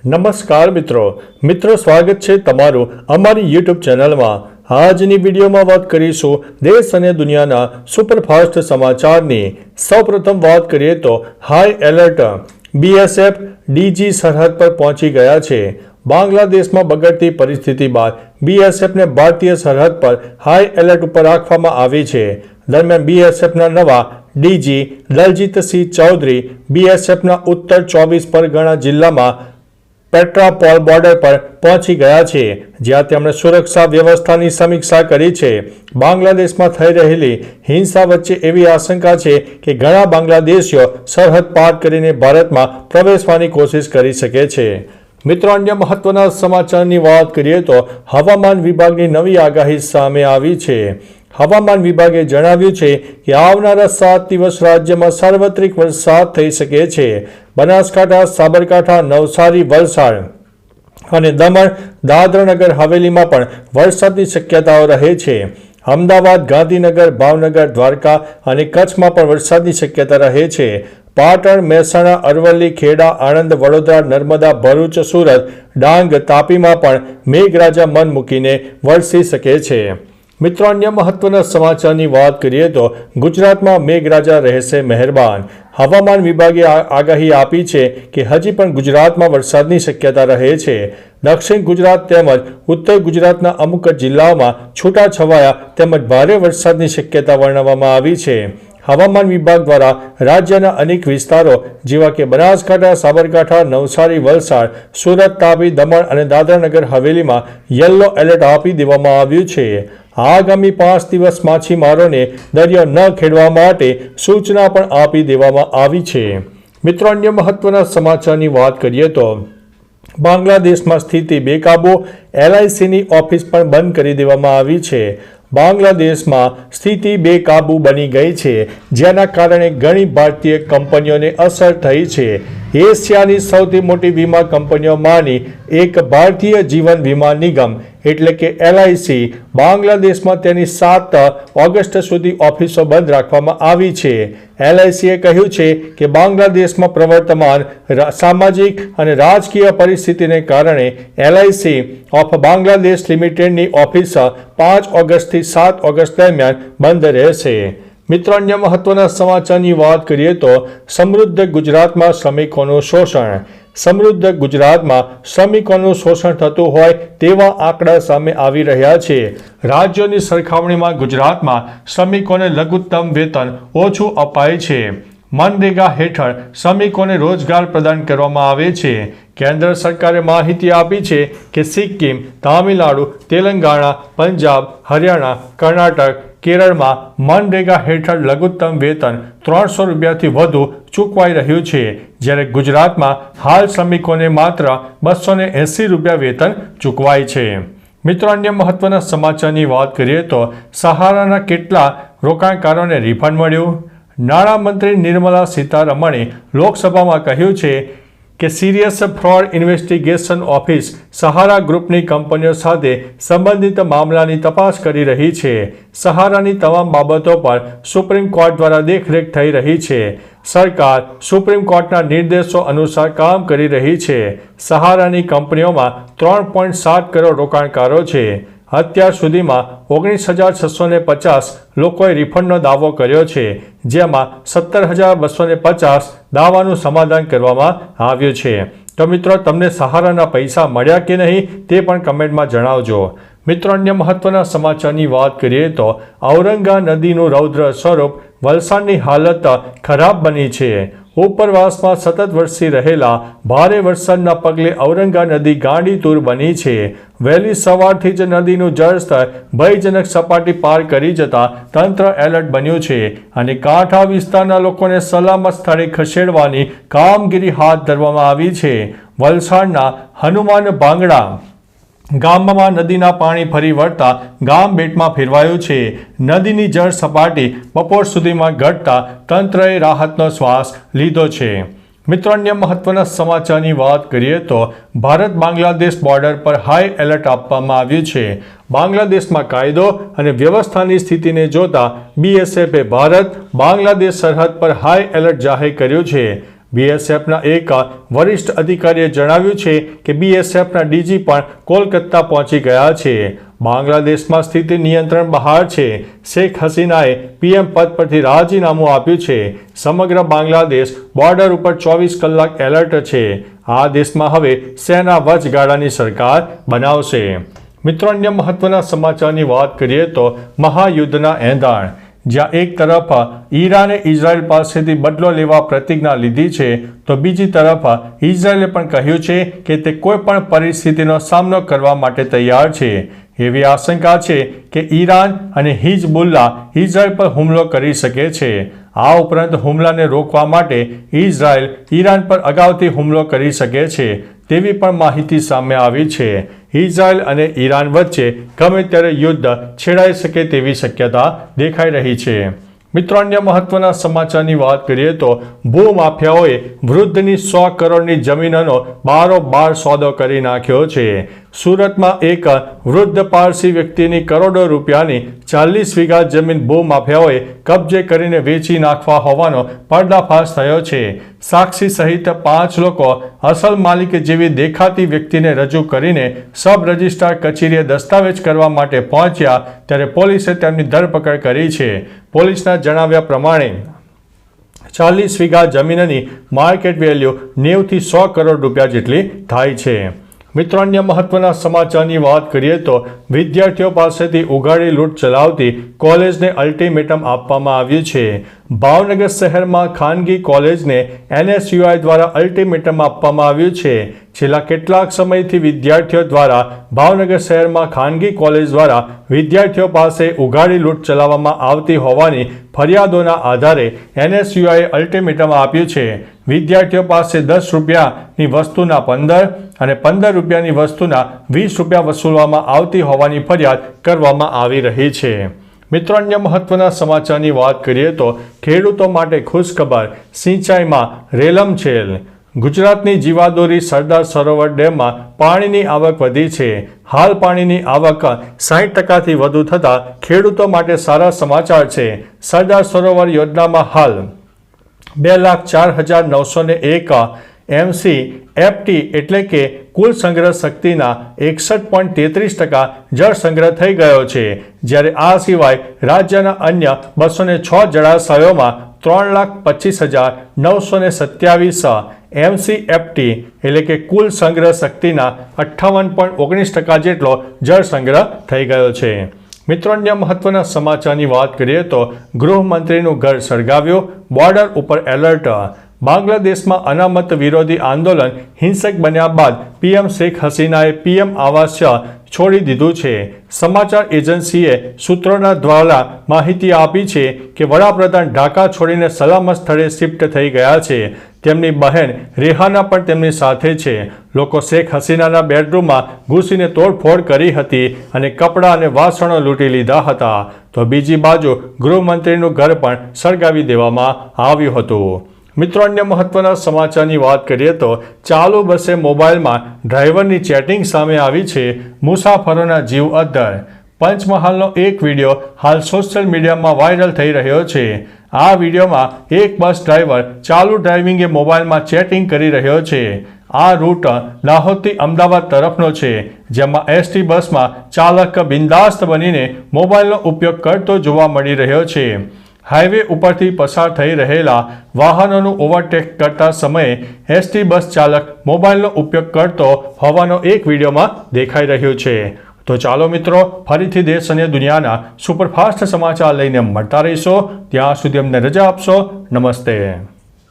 નમસ્કાર મિત્રો સ્વાગત છે તમારું અમારી યુટ્યુબ ચેનલમાં। આજની વિડીયોમાં વાત કરીશું દેશ અને દુનિયાના સુપરફાસ્ટ સમાચારની। સૌપ્રથમ વાત કરીએ તો હાઈ એલર્ટ, બીએસએફ ડીજી સરહદ પર પહોંચી ગયા છે। બાંગ્લાદેશમાં બગડતી પરિસ્થિતિ બાદ બીએસએફને ભારતીય સરહદ પર હાઈ એલર્ટ ઉપર રાખવામાં આવી છે। દરમિયાન બીએસએફના નવા ડીજી દલજીતસિંહ ચૌધરી બીએસએફના ઉત્તર 24 પરગણા જિલ્લામાં પેટ્રાપોલ બોર્ડર પર પહોંચી ગયા છે, જ્યાં તેમણે સુરક્ષા વ્યવસ્થાની સમીક્ષા કરી છે। બાંગ્લાદેશમાં થઈ રહેલી હિંસા વચ્ચે એવી આશંકા છે કે ઘણા બાંગ્લાદેશીઓ સરહદ પાર કરીને ભારતમાં પ્રવેશવાની કોશિશ કરી શકે છે। મિત્રો, અન્ય મહત્વના સમાચારની વાત કરીએ તો હવામાન વિભાગની નવી આગાહી સામે આવી છે। હવામાન વિભાગે જણાવ્યું છે કે આવનારા 7 દિવસ રાજ્યમાં સાર્વત્રિક વરસાદ થઈ શકે છે। બનાસકાંઠા, સાબરકાંઠા, નવસારી, વલસાડ અને દમણ, દાદરાનગર હવેલીમાં પણ વરસાદની શક્યતાઓ રહે છે। અમદાવાદ, ગાંધીનગર, ભાવનગર, દ્વારકા અને કચ્છમાં પણ વરસાદની શક્યતા રહે છે। પાટણ, મહેસાણા, અરવલ્લી, ખેડા, આણંદ, વડોદરા, નર્મદા, ભરૂચ, સુરત, ડાંગ, તાપીમાં પણ મેઘરાજા મન મૂકીને વરસી શકે છે। મિત્રો, અન્ય મહત્વના સમાચારની વાત કરીએ તો ગુજરાતમાં મેઘરાજા રહેશે મહેરબાન। હવામાન વિભાગે આગાહી આપી છે કે હજી પણ ગુજરાતમાં વરસાદની શક્યતા રહે છે। દક્ષિણ ગુજરાત તેમજ ઉત્તર ગુજરાતના અમુક જિલ્લાઓમાં છૂટાછવાયા તેમજ ભારે વરસાદની શક્યતા વર્ણવવામાં આવી છે। હવામાન વિભાગ દ્વારા રાજ્યના અનેક વિસ્તારો જેવા કે બનાસકાંઠા, સાબરકાંઠા, નવસારી, વલસાડ, સુરત, તાપી, દમણ અને દાદરાનગર હવેલીમાં યલો એલર્ટ આપી દેવામાં આવ્યું છે। આગામી 5 દિવસ માછીમારોને દરિયો ન ખેડવા માટે સૂચના પણ આપી દેવામાં આવી છે। મિત્રો, અન્ય મહત્વના સમાચારની વાત કરીએ તો બાંગ્લાદેશમાં સ્થિતિ બેકાબૂ, એલઆઈસીની ઓફિસ પણ બંધ કરી દેવામાં આવી છે। બાંગ્લાદેશમાં સ્થિતિ બેકાબૂ બની ગઈ છે, જેના કારણે ઘણી ભારતીય કંપનીઓને અસર થઈ છે। એશિયાની સૌથી મોટી વીમા કંપનીઓમાંની એક ભારતીય જીવન વીમા નિગમ એટલે કે એલઆઈસી બાંગ્લાદેશમાં તેની 7 ઓગસ્ટ સુધી ઓફિસો બંધ રાખવામાં આવી છે। એલઆઈસીએ કહ્યું છે કે બાંગ્લાદેશમાં પ્રવર્તમાન સામાજિક અને રાજકીય પરિસ્થિતિને કારણે એલઆઈસી ઓફ બાંગ્લાદેશ લિમિટેડની ઓફિસ 5 ઓગસ્ટથી 7 ઓગસ્ટ દરમિયાન બંધ રહેશે। મિત્રો, અન્ય મહત્વના સમાચારની વાત કરીએ તો સમૃદ્ધ ગુજરાતમાં શ્રમિકોનું શોષણ। સમૃદ્ધ ગુજરાતમાં શ્રમિકોનું શોષણ થતું હોય તેવા આંકડા સામે આવી રહ્યા છે। રાજ્યોની સરખામણીમાં ગુજરાતમાં શ્રમિકોને લઘુત્તમ વેતન ઓછું અપાય છે। મનરેગા હેઠળ શ્રમિકોને રોજગાર પ્રદાન કરવામાં આવે છે। કેન્દ્ર સરકારે માહિતી આપી છે કે સિક્કિમ, તામિલનાડુ, તેલંગાણા, પંજાબ, હરિયાણા, કર્ણાટક, કેરળમાં મનરેગા હેઠળ લઘુત્તમ વેતન 300 રૂપિયાથી વધુ ચૂકવાઈ રહ્યું છે, જ્યારે ગુજરાતમાં હાલ શ્રમિકોને માત્ર 280 રૂપિયા વેતન ચૂકવાય છે। મિત્રો, અન્ય મહત્વના સમાચારની વાત કરીએ તો સહારાના કેટલા રોકાણકારોને રિફંડ મળ્યું? નાણામંત્રી નિર્મલા સીતારમણે લોકસભામાં કહ્યું છે કે સિરિયસ ફ્રોડ ઇન્વેસ્ટિગેશન ઓફિસ સહારા ગ્રુપની કંપનીઓ સાથે સંબંધિત મામલાની તપાસ કરી રહી છે। સહારાની તમામ બાબતો પર સુપ્રીમ કોર્ટ દ્વારા દેખરેખ થઈ રહી છે। સરકાર સુપ્રીમ કોર્ટના નિર્દેશો અનુસાર કામ કરી રહી છે। સહારાની કંપનીઓમાં 3.7 કરોડ રોકાણકારો છે। અત્યાર સુધીમાં 19,650 લોકોએ રિફંડનો દાવો કર્યો છે, જેમાં 17,250 દાવાનું સમાધાન કરવામાં આવ્યું છે। તો મિત્રો, તમને સહારાના પૈસા મળ્યા કે નહીં તે પણ કમેન્ટમાં જણાવજો। મિત્રો, અન્ય મહત્વના સમાચારની વાત કરીએ તો ઔરંગા નદીનું રૌદ્ર સ્વરૂપ, વલસાડની હાલત ખરાબ બની છે। ઉપરવાસમાં સતત વરસી રહેલા ભારે વરસાદના પગલે ઔરંગા નદી ગાંડીતુર બની છે। વહેલી સવારથી જ નદીનું જળસ્તર ભયજનક સપાટી પાર કરી જતા તંત્ર એલર્ટ બન્યું છે અને કાંઠા વિસ્તારના લોકોને સલામત સ્થળે ખસેડવાની કામગીરી હાથ ધરવામાં આવી છે। વલસાડના હનુમાન ભાંગડા ગામમાં નદીના પાણી ફરી વળતા ગામ બેટમાં ફેરવાયું છે। નદીની જળ સપાટી બપોર સુધીમાં ઘટતા તંત્રએ રાહતનો શ્વાસ લીધો છે। મિત્રો, અન્ય મહત્વના સમાચારની વાત કરીએ તો ભારત બાંગ્લાદેશ બોર્ડર પર હાઈ એલર્ટ આપવામાં આવ્યું છે। બાંગ્લાદેશમાં કાયદો અને વ્યવસ્થાની સ્થિતિને જોતા બીએસએફે ભારત બાંગ્લાદેશ સરહદ પર હાઈ એલર્ટ જાહેર કર્યું છે। બીએસએફના એક વરિષ્ઠ અધિકારીએ જણાવ્યું છે કે બીએસએફના ડીજી પણ કોલકાતા પહોંચી ગયા છે. બાંગ્લાદેશમાં સ્થિતિ નિયંત્રણ બહાર છે. શેખ હસીનાએ પીએમ પદ પરથી રાજીનામું આપ્યું છે. સમગ્ર બાંગ્લાદેશ બોર્ડર ઉપર 24 કલાક એલર્ટ છે. આ દેશમાં હવે સેના વચગાળાની સરકાર બનાવશે. મિત્રો, અન્ય મહત્વના સમાચારની વાત કરીએ તો મહાયુદ્ધના એંધાણ. જ્યાં એક તરફ ઈરાને ઇઝરાયલ પાસેથી બદલો લેવા પ્રતિજ્ઞા લીધી છે, તો બીજી તરફ ઇઝરાયલે પણ કહ્યું છે કે તે કોઈ પણ પરિસ્થિતિનો સામનો કરવા માટે તૈયાર છે. એવી આશંકા છે કે ઈરાન અને હિઝબુલ્લા ઇઝરાયલ પર હુમલો કરી શકે છે. આ ઉપરાંત હુમલાને રોકવા માટે ઇઝરાયલ ઈરાન પર અગાઉથી હુમલો કરી શકે છે તેવી પણ માહિતી સામે આવી છે. ઇઝરાયલ અને ઈરાન વચ્ચે ગમે ત્યારે યુદ્ધ છેડાઈ શકે તેવી શક્યતા દેખાઈ રહી છે. મિત્રો, અન્ય મહત્વના સમાચારની વાત કરીએ તો ભૂમાફિયાઓએ વૃદ્ધની 100 કરોડની જમીનનો બારોબાર સોદો કરી નાખ્યો છે. સુરતમાં એક વૃદ્ધ પારસી વ્યક્તિની કરોડો રૂપિયાની 40 વીઘા જમીન ભૂમાફિયાઓએ કબજે કરીને વેચી નાખવા હોવાનો પર્દાફાશ થયો છે. સાક્ષી સહિત 5 લોકો અસલ માલિક જેવી દેખાતી વ્યક્તિને રજૂ કરીને સબ રજિસ્ટ્રાર કચેરીએ દસ્તાવેજ કરવા માટે પહોંચ્યા ત્યારે પોલીસે તેમની ધરપકડ કરી છે. પોલીસના જણાવ્યા પ્રમાણે 40 વીઘા જમીનની માર્કેટ વેલ્યુ 90 થી 100 કરોડ રૂપિયા જેટલી થાય છે. મિત્રો, અન્ય મહત્વના સમાચારની વાત કરીએ તો વિદ્યાર્થીઓ પાસેથી ઉઘાડી લૂંટ ચલાવતી કોલેજને અલ્ટિમેટમ આપવામાં આવ્યું છે. ભાવનગર શહેરમાં ખાનગી કોલેજને NSUI દ્વારા અલ્ટિમેટમ આપવામાં આવ્યું છે. છેલ્લા કેટલાક સમયથી વિદ્યાર્થીઓ દ્વારા ભાવનગર શહેરમાં ખાનગી કોલેજ દ્વારા વિદ્યાર્થીઓ પાસે ઉઘાડી લૂંટ ચલાવવામાં આવતી હોવાની ફરિયાદોના આધારે NSUIએ અલ્ટિમેટમ આપ્યું છે. વિદ્યાર્થીઓ પાસે 10 રૂપિયાની વસ્તુના 15 અને 15 રૂપિયાની વસ્તુના 20 રૂપિયા વસૂલવામાં આવતી હોવાની ફરિયાદ કરવામાં આવી રહી છે. મિત્રો, અન્ય મહત્વના સમાચારની વાત કરીએ તો ખેડૂતો માટે ખુશખબર, સિંચાઈમાં રેલમછેલ. ગુજરાતની જીવાદોરી સરદાર સરોવર ડેમમાં પાણીની આવક વધી છે. હાલ પાણીની આવક 60%થી વધુ થતાં ખેડૂતો માટે સારા સમાચાર છે. સરદાર સરોવર યોજનામાં હાલ 2,04,901 MCFT એટલે કે કુલ સંગ્રહ શક્તિના 61.33% જળ સંગ્રહ થઈ ગયો છે. જ્યારે આ સિવાય રાજ્યના અન્ય 206 જળાશયોમાં 3,25,927 MCFT એટલે કે કુલ સંગ્રહ શક્તિના 58.19% જેટલો જળ સંગ્રહ થઈ ગયો છે. મિત્રો, અન્ય મહત્વના સમાચારની વાત કરીએ તો ગૃહમંત્રીનું ઘર સળગાવ્યું, બોર્ડર ઉપર એલર્ટ. બાંગ્લાદેશમાં અનામત વિરોધી આંદોલન હિંસક બન્યા બાદ પીએમ શેખ હસીનાએ પીએમ આવાસ છોડી દીધું છે. સમાચાર એજન્સીએ સૂત્રોના દ્વારા માહિતી આપી છે કે વડાપ્રધાન ઢાકા છોડીને સલામત સ્થળે શિફ્ટ થઈ ગયા છે. તેમની બહેન રેહાના પણ તેમની સાથે છે. લોકો શેખ હસીનાના બેડરૂમમાં ઘૂસીને તોડફોડ કરી હતી અને કપડાં અને વાસણો લૂંટી લીધા હતા. તો બીજી બાજુ ગૃહમંત્રીનું ઘર પણ સળગાવી દેવામાં આવ્યું હતું. મિત્રો, અન્ય મહત્વના સમાચારની વાત કરીએ તો ચાલુ બસે મોબાઈલમાં ડ્રાઈવરની ચેટિંગ સામે આવી છે. મુસાફરોના જીવ અદ્ધર. પંચમહાલનો એક વિડીયો હાલ સોશિયલ મીડિયામાં વાયરલ થઈ રહ્યો છે. આ વિડીયોમાં એક બસ ડ્રાઈવર ચાલુ ડ્રાઇવિંગે મોબાઈલમાં ચેટિંગ કરી રહ્યો છે. આ રૂટ દાહોદથી અમદાવાદ તરફનો છે, જેમાં એસટી બસમાં ચાલક બિંદાસ્ત બનીને મોબાઈલનો ઉપયોગ કરતો જોવા મળી રહ્યો છે. હાઈવે ઉપરથી પસાર થઈ રહેલા વાહનોનું ઓવરટેક કરતા સમયે એસટી બસ ચાલક મોબાઈલનો ઉપયોગ કરતો હોવાનો એક વિડીયોમાં દેખાઈ રહ્યું છે. તો ચાલો મિત્રો, ફરીથી દેશ અને દુનિયાના સુપરફાસ્ટ સમાચાર લઈને મળતા રહીશો. ત્યાં સુધી અમને રજા આપશો. નમસ્તે.